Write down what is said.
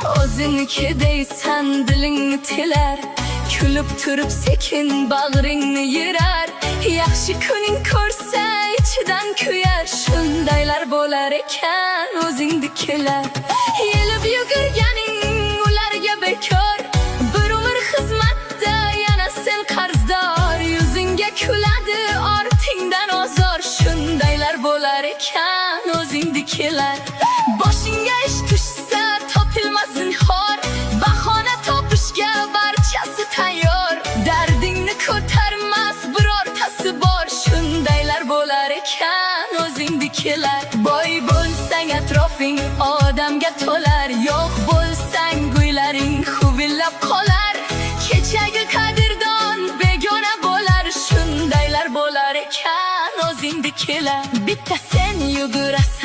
O'ziniki deysan dilingni tilar, kulib turib sekin bag'ringni yirar. Yaxshi kuning ko'rsa ichidan kuyar, shundaylar bo'lar ekan o'zingnikilar. Yelib yugurganing ularga bekor, bir umr xizmatda yana sen qarzdor. Yuzingga kuladi ortingdan ozor, shundaylar bo'lar ekan o'zingnikilar. Boshingga ish tushsa topilmas zinhor, bahona topishga barchasi tayyor. Dardingni ko'tarmas birortasi bor, shundaylar bo'lar ekan o'zingnikilar. Boy bo'lsang atrofing odamga to'lar, yo'q bo'lsang guylaring huvillab qolar. Kechagi qadrdon begona bo'lar, shundaylar bo'lar ekan o'zingnikilar. Bitta sen yugurasan